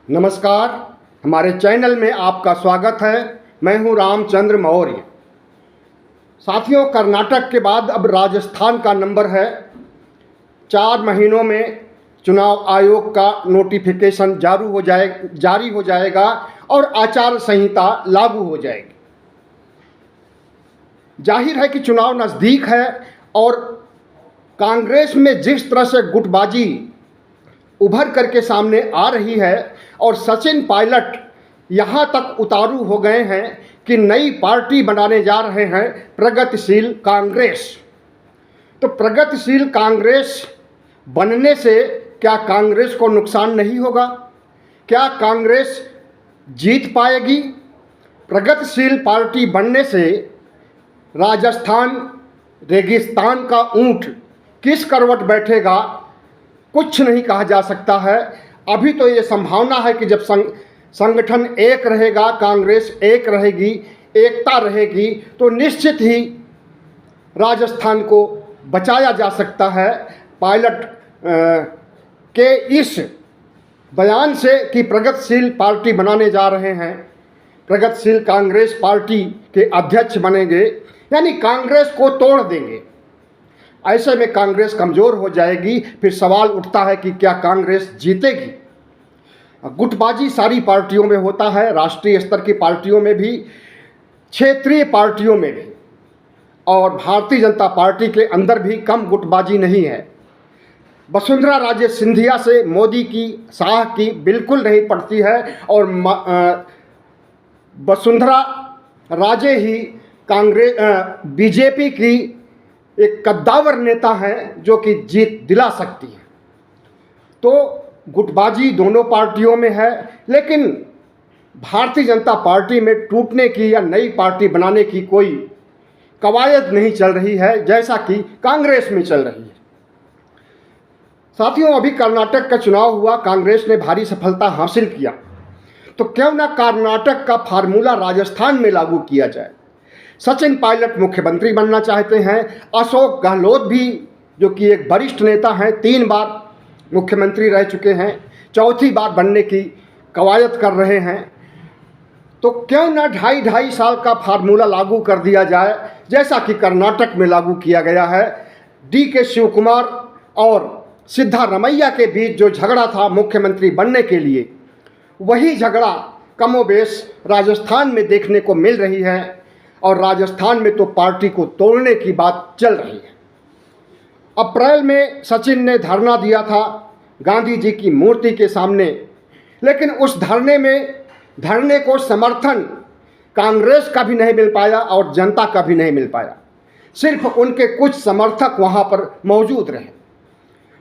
नमस्कार, हमारे चैनल में आपका स्वागत है। मैं हूं रामचंद्र मौर्य। साथियों, कर्नाटक के बाद अब राजस्थान का नंबर है। 4 महीनों में चुनाव आयोग का नोटिफिकेशन जारी हो जाएगा और आचार संहिता लागू हो जाएगी। जाहिर है कि चुनाव नज़दीक है और कांग्रेस में जिस तरह से गुटबाजी उभर करके सामने आ रही है और सचिन पायलट यहाँ तक उतारू हो गए हैं कि नई पार्टी बनाने जा रहे हैं, प्रगतिशील कांग्रेस। तो प्रगतिशील कांग्रेस बनने से क्या कांग्रेस को नुकसान नहीं होगा? क्या कांग्रेस जीत पाएगी? प्रगतिशील पार्टी बनने से राजस्थान रेगिस्तान का ऊंट किस करवट बैठेगा, कुछ नहीं कहा जा सकता है। अभी तो ये संभावना है कि जब संगठन एक रहेगा, कांग्रेस एक रहेगी, एकता रहेगी, तो निश्चित ही राजस्थान को बचाया जा सकता है। पायलट के इस बयान से कि प्रगतिशील पार्टी बनाने जा रहे हैं, प्रगतिशील कांग्रेस पार्टी के अध्यक्ष बनेंगे, यानी कांग्रेस को तोड़ देंगे। ऐसे में कांग्रेस कमज़ोर हो जाएगी। फिर सवाल उठता है कि क्या कांग्रेस जीतेगी? गुटबाजी सारी पार्टियों में होता है, राष्ट्रीय स्तर की पार्टियों में भी, क्षेत्रीय पार्टियों में भी, और भारतीय जनता पार्टी के अंदर भी कम गुटबाजी नहीं है। वसुंधरा राजे सिंधिया से मोदी की शाह की बिल्कुल नहीं पड़ती है और वसुंधरा राजे ही कांग्रेस बीजेपी की एक कद्दावर नेता हैं जो कि जीत दिला सकती है। तो गुटबाजी दोनों पार्टियों में है, लेकिन भारतीय जनता पार्टी में टूटने की या नई पार्टी बनाने की कोई कवायद नहीं चल रही है, जैसा कि कांग्रेस में चल रही है। साथियों, अभी कर्नाटक का चुनाव हुआ, कांग्रेस ने भारी सफलता हासिल किया, तो क्यों ना कर्नाटक का फार्मूला राजस्थान में लागू किया जाए। सचिन पायलट मुख्यमंत्री बनना चाहते हैं। अशोक गहलोत भी, जो कि एक वरिष्ठ नेता हैं, 3 बार मुख्यमंत्री रह चुके हैं, 4थी बार बनने की कवायद कर रहे हैं। तो क्यों ना 2.5 साल का फार्मूला लागू कर दिया जाए, जैसा कि कर्नाटक में लागू किया गया है। DK शिवकुमार और सिद्धारमैया के बीच जो झगड़ा था मुख्यमंत्री बनने के लिए, वही झगड़ा कमोबेश राजस्थान में देखने को मिल रही है। और राजस्थान में तो पार्टी को तोड़ने की बात चल रही है। अप्रैल में सचिन ने धरना दिया था गांधी जी की मूर्ति के सामने, लेकिन उस धरने को समर्थन कांग्रेस का भी नहीं मिल पाया और जनता का भी नहीं मिल पाया। सिर्फ उनके कुछ समर्थक वहां पर मौजूद रहे।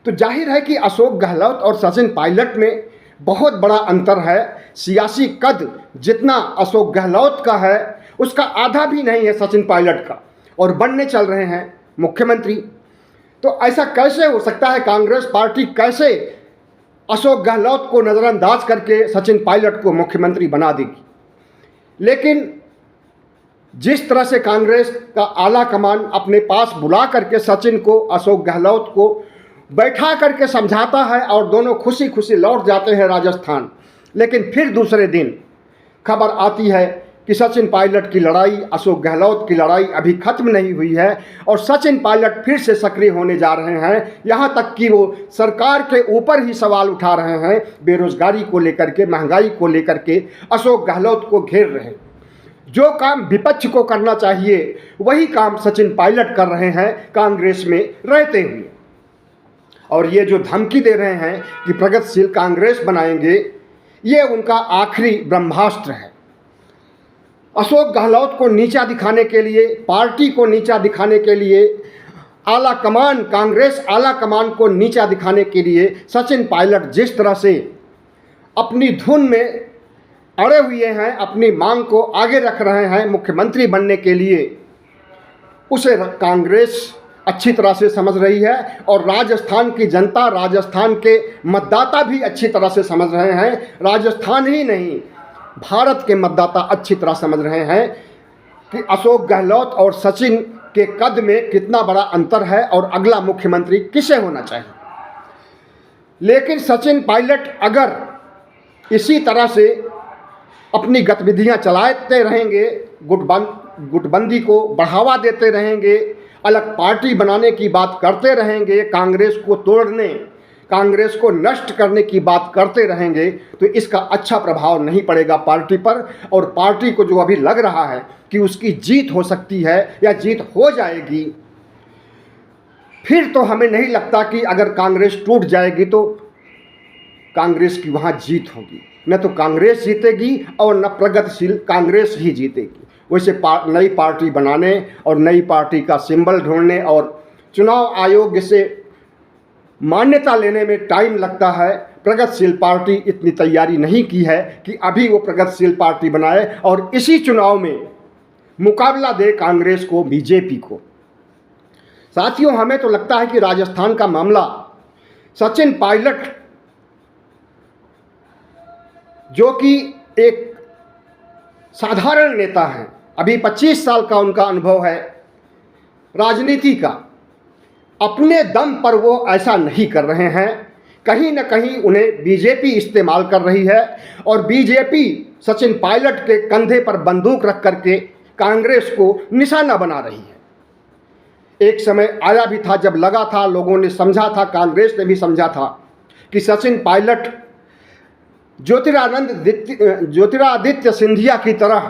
तो जाहिर है कि अशोक गहलोत और सचिन पायलट में बहुत बड़ा अंतर है। सियासी कद जितना अशोक गहलोत का है, उसका आधा भी नहीं है सचिन पायलट का, और बनने चल रहे हैं मुख्यमंत्री। तो ऐसा कैसे हो सकता है? कांग्रेस पार्टी कैसे अशोक गहलोत को नज़रअंदाज करके सचिन पायलट को मुख्यमंत्री बना देगी? लेकिन जिस तरह से कांग्रेस का आला कमान अपने पास बुला करके सचिन को, अशोक गहलोत को बैठा करके समझाता है और दोनों खुशी खुशी लौट जाते हैं राजस्थान, लेकिन फिर दूसरे दिन खबर आती है कि सचिन पायलट की लड़ाई, अशोक गहलोत की लड़ाई अभी खत्म नहीं हुई है और सचिन पायलट फिर से सक्रिय होने जा रहे हैं। यहाँ तक कि वो सरकार के ऊपर ही सवाल उठा रहे हैं, बेरोजगारी को लेकर के, महंगाई को लेकर के अशोक गहलोत को घेर रहे हैं। जो काम विपक्ष को करना चाहिए वही काम सचिन पायलट कर रहे हैं कांग्रेस में रहते हुए। और ये जो धमकी दे रहे हैं कि प्रगतिशील कांग्रेस बनाएंगे, ये उनका आखिरी ब्रह्मास्त्र है। अशोक गहलोत को नीचा दिखाने के लिए, पार्टी को नीचा दिखाने के लिए, आला कमान, कांग्रेस आला कमान को नीचा दिखाने के लिए सचिन पायलट जिस तरह से अपनी धुन में अड़े हुए हैं, अपनी मांग को आगे रख रहे हैं मुख्यमंत्री बनने के लिए, उसे कांग्रेस अच्छी तरह से समझ रही है और राजस्थान की जनता, राजस्थान के मतदाता भी अच्छी तरह से समझ रहे हैं। राजस्थान ही नहीं, भारत के मतदाता अच्छी तरह समझ रहे हैं कि अशोक गहलोत और सचिन के कद में कितना बड़ा अंतर है और अगला मुख्यमंत्री किसे होना चाहिए। लेकिन सचिन पायलट अगर इसी तरह से अपनी गतिविधियां चलाते रहेंगे, गुटबंदी को बढ़ावा देते रहेंगे, अलग पार्टी बनाने की बात करते रहेंगे, कांग्रेस को तोड़ने, कांग्रेस को नष्ट करने की बात करते रहेंगे, तो इसका अच्छा प्रभाव नहीं पड़ेगा पार्टी पर। और पार्टी को जो अभी लग रहा है कि उसकी जीत हो सकती है या जीत हो जाएगी, फिर तो हमें नहीं लगता कि अगर कांग्रेस टूट जाएगी तो कांग्रेस की वहाँ जीत होगी। न तो कांग्रेस जीतेगी और न प्रगतिशील कांग्रेस ही जीतेगी। वैसे नई पार्टी बनाने और नई पार्टी का सिंबल ढूंढने और चुनाव आयोग से मान्यता लेने में टाइम लगता है। प्रगतिशील पार्टी इतनी तैयारी नहीं की है कि अभी वो प्रगतिशील पार्टी बनाए और इसी चुनाव में मुकाबला दे कांग्रेस को, बीजेपी को। साथियों, हमें तो लगता है कि राजस्थान का मामला सचिन पायलट, जो कि एक साधारण नेता हैं, अभी 25 साल का उनका अनुभव है राजनीति का, अपने दम पर वो ऐसा नहीं कर रहे हैं। कहीं न कहीं उन्हें बीजेपी इस्तेमाल कर रही है और बीजेपी सचिन पायलट के कंधे पर बंदूक रख करके कांग्रेस को निशाना बना रही है। एक समय आया भी था जब लगा था, लोगों ने समझा था, कांग्रेस ने भी समझा था कि सचिन पायलट ज्योतिरादित्य सिंधिया की तरह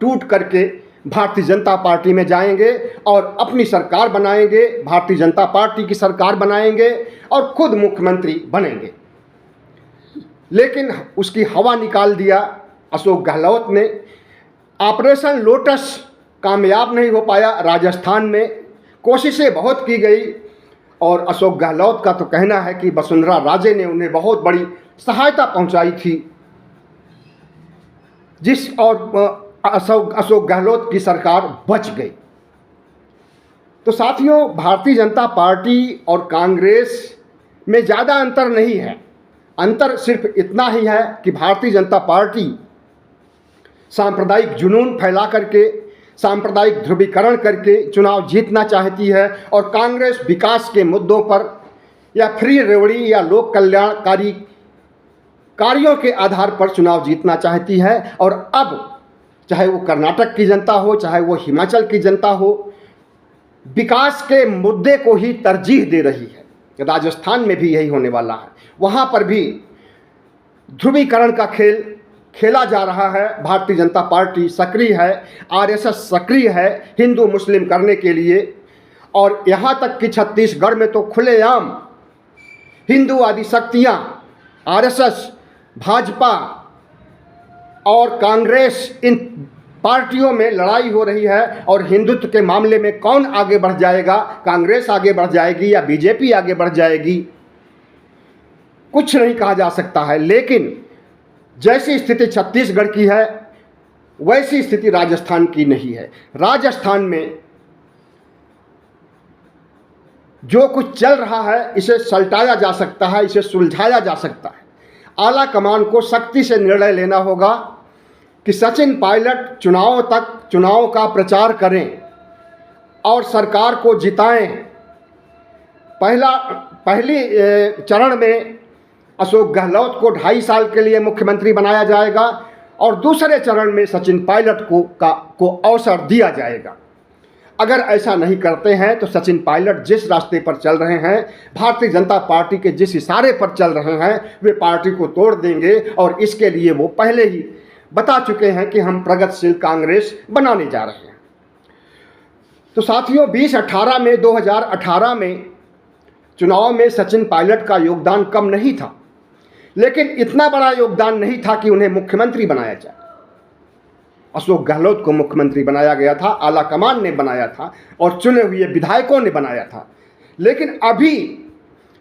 टूट करके भारतीय जनता पार्टी में जाएंगे और अपनी सरकार बनाएंगे, भारतीय जनता पार्टी की सरकार बनाएंगे और खुद मुख्यमंत्री बनेंगे। लेकिन उसकी हवा निकाल दिया अशोक गहलोत ने। ऑपरेशन लोटस कामयाब नहीं हो पाया राजस्थान में, कोशिशें बहुत की गई और अशोक गहलोत का तो कहना है कि वसुंधरा राजे ने उन्हें बहुत बड़ी सहायता पहुंचाई थी, जिस और अशोक गहलोत की सरकार बच गई। तो साथियों, भारतीय जनता पार्टी और कांग्रेस में ज़्यादा अंतर नहीं है। अंतर सिर्फ इतना ही है कि भारतीय जनता पार्टी सांप्रदायिक जुनून फैला करके, सांप्रदायिक ध्रुवीकरण करके चुनाव जीतना चाहती है और कांग्रेस विकास के मुद्दों पर या फ्री रेवड़ी या लोक कल्याणकारी कार्यों के आधार पर चुनाव जीतना चाहती है। और अब चाहे वो कर्नाटक की जनता हो, चाहे वो हिमाचल की जनता हो, विकास के मुद्दे को ही तरजीह दे रही है। राजस्थान में भी यही होने वाला है। वहाँ पर भी ध्रुवीकरण का खेल खेला जा रहा है। भारतीय जनता पार्टी सक्रिय है, आरएसएस सक्रिय है हिंदू मुस्लिम करने के लिए। और यहाँ तक कि छत्तीसगढ़ में तो खुलेआम हिंदूवादी शक्तियाँ, आरएसएस, भाजपा और कांग्रेस, इन पार्टियों में लड़ाई हो रही है। और हिंदुत्व के मामले में कौन आगे बढ़ जाएगा, कांग्रेस आगे बढ़ जाएगी या बीजेपी आगे बढ़ जाएगी, कुछ नहीं कहा जा सकता है। लेकिन जैसी स्थिति छत्तीसगढ़ की है वैसी स्थिति राजस्थान की नहीं है। राजस्थान में जो कुछ चल रहा है इसे सलटाया जा सकता है, इसे सुलझाया जा सकता है। आला कमान को सख्ती से निर्णय लेना होगा कि सचिन पायलट चुनाव का प्रचार करें और सरकार को जिताएं। पहली चरण में अशोक गहलोत को 2.5 साल के लिए मुख्यमंत्री बनाया जाएगा और दूसरे चरण में सचिन पायलट को अवसर दिया जाएगा। अगर ऐसा नहीं करते हैं तो सचिन पायलट जिस रास्ते पर चल रहे हैं, भारतीय जनता पार्टी के जिस इशारे पर चल रहे हैं, वे पार्टी को तोड़ देंगे। और इसके लिए वो पहले ही बता चुके हैं कि हम प्रगतिशील कांग्रेस बनाने जा रहे हैं। तो साथियों, 2018 में चुनाव में सचिन पायलट का योगदान कम नहीं था, लेकिन इतना बड़ा योगदान नहीं था कि उन्हें मुख्यमंत्री बनाया जाए। अशोक गहलोत को मुख्यमंत्री बनाया गया था, आला कमान ने बनाया था और चुने हुए विधायकों ने बनाया था। लेकिन अभी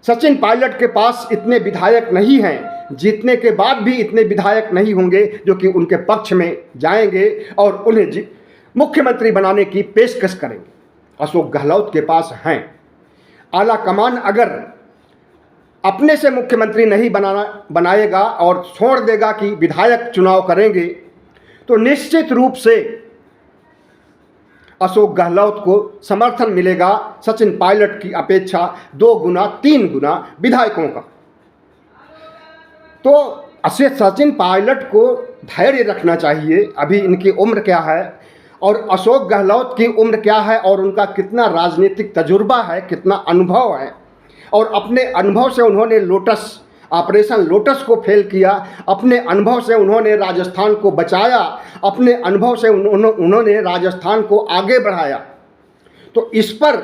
सचिन पायलट के पास इतने विधायक नहीं हैं, जीतने के बाद भी इतने विधायक नहीं होंगे जो कि उनके पक्ष में जाएंगे और उन्हें मुख्यमंत्री बनाने की पेशकश करेंगे। अशोक गहलोत के पास हैं। आला कमान अगर अपने से मुख्यमंत्री नहीं बनाएगा और छोड़ देगा कि विधायक चुनाव करेंगे, तो निश्चित रूप से अशोक गहलोत को समर्थन मिलेगा सचिन पायलट की अपेक्षा 2 गुना 3 गुना विधायकों का। तो सचिन पायलट को धैर्य रखना चाहिए। अभी इनकी उम्र क्या है और अशोक गहलोत की उम्र क्या है और उनका कितना राजनीतिक तजुर्बा है, कितना अनुभव है, और अपने अनुभव से उन्होंने ऑपरेशन लोटस को फेल किया, अपने अनुभव से उन्होंने राजस्थान को बचाया, अपने अनुभव से उन्होंने राजस्थान को आगे बढ़ाया। तो इस पर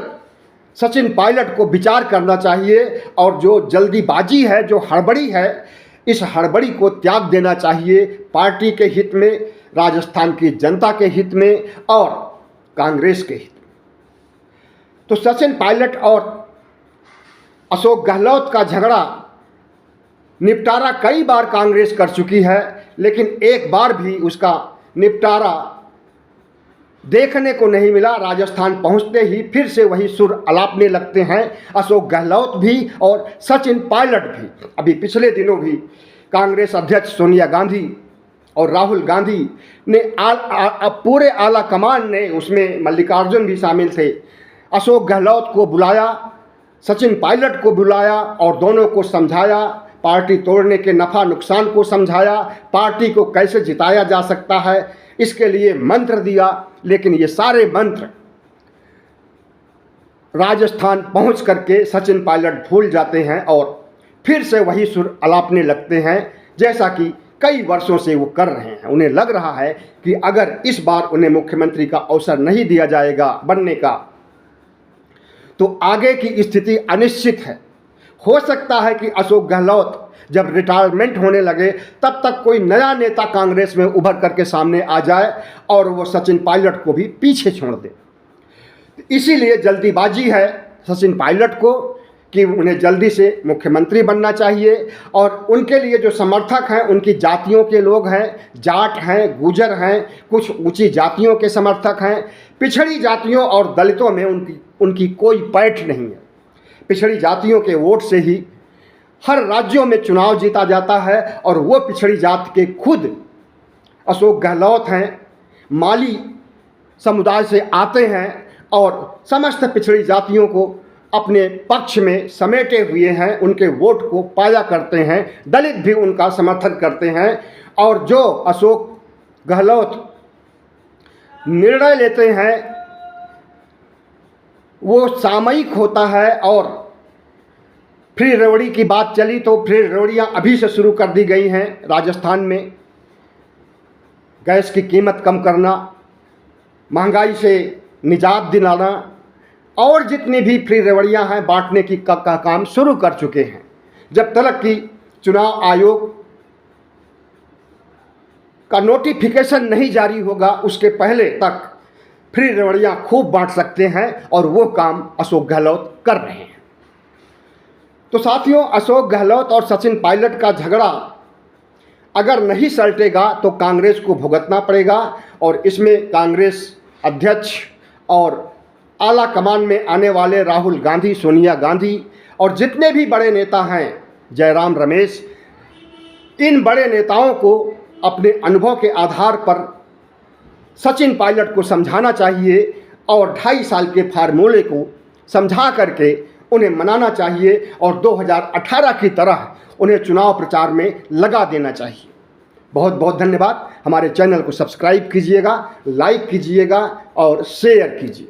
सचिन पायलट को विचार करना चाहिए और जो जल्दीबाजी है, जो हड़बड़ी है, इस हड़बड़ी को त्याग देना चाहिए पार्टी के हित में, राजस्थान की जनता के हित में और कांग्रेस के हित में। तो सचिन पायलट और अशोक गहलोत का झगड़ा निपटारा कई बार कांग्रेस कर चुकी है, लेकिन एक बार भी उसका निपटारा देखने को नहीं मिला। राजस्थान पहुंचते ही फिर से वही सुर अलापने लगते हैं अशोक गहलोत भी और सचिन पायलट भी। अभी पिछले दिनों भी कांग्रेस अध्यक्ष सोनिया गांधी और राहुल गांधी ने पूरे आला कमान ने, उसमें मल्लिकार्जुन भी शामिल थे, अशोक गहलोत को बुलाया, सचिन पायलट को बुलाया और दोनों को समझाया, पार्टी तोड़ने के नफ़ा नुकसान को समझाया, पार्टी को कैसे जिताया जा सकता है, इसके लिए मंत्र दिया। लेकिन ये सारे मंत्र राजस्थान पहुंच करके सचिन पायलट भूल जाते हैं और फिर से वही सुर अलापने लगते हैं, जैसा कि कई वर्षों से वो कर रहे हैं। उन्हें लग रहा है कि अगर इस बार उन्हें मुख्यमंत्री का अवसर नहीं दिया जाएगा बनने का, तो आगे की स्थिति अनिश्चित है। हो सकता है कि अशोक गहलोत जब रिटायरमेंट होने लगे तब तक कोई नया नेता कांग्रेस में उभर करके सामने आ जाए और वो सचिन पायलट को भी पीछे छोड़ दे। इसीलिए जल्दीबाजी है सचिन पायलट को कि उन्हें जल्दी से मुख्यमंत्री बनना चाहिए, और उनके लिए जो समर्थक हैं उनकी जातियों के लोग हैं, जाट हैं, गुजर हैं, कुछ ऊंची जातियों के समर्थक हैं। पिछड़ी जातियों और दलितों में उनकी कोई पैठ नहीं है। पिछड़ी जातियों के वोट से ही हर राज्यों में चुनाव जीता जाता है, और वो पिछड़ी जात के खुद अशोक गहलोत हैं, माली समुदाय से आते हैं और समस्त पिछड़ी जातियों को अपने पक्ष में समेटे हुए हैं, उनके वोट को पाया करते हैं। दलित भी उनका समर्थन करते हैं, और जो अशोक गहलोत निर्णय लेते हैं वो सामयिक होता है। और फ्री रेवड़ी की बात चली तो फ्री रेवड़ियाँ अभी से शुरू कर दी गई हैं राजस्थान में। गैस की कीमत कम करना, महंगाई से निजात दिलाना और जितनी भी फ्री रेवड़ियाँ हैं बांटने की का काम शुरू कर चुके हैं। जब तक कि चुनाव आयोग का नोटिफिकेशन नहीं जारी होगा उसके पहले तक फ्री रेवड़ियाँ खूब बांट सकते हैं, और वो काम अशोक गहलोत कर रहे हैं। तो साथियों, अशोक गहलोत और सचिन पायलट का झगड़ा अगर नहीं सलटेगा तो कांग्रेस को भुगतना पड़ेगा, और इसमें कांग्रेस अध्यक्ष और आला कमान में आने वाले राहुल गांधी, सोनिया गांधी और जितने भी बड़े नेता हैं, जयराम रमेश, इन बड़े नेताओं को अपने अनुभव के आधार पर सचिन पायलट को समझाना चाहिए और 2.5 साल के फार्मूले को समझा करके उन्हें मनाना चाहिए, और 2018 की तरह उन्हें चुनाव प्रचार में लगा देना चाहिए। बहुत बहुत धन्यवाद। हमारे चैनल को सब्सक्राइब कीजिएगा, लाइक कीजिएगा और शेयर कीजिए।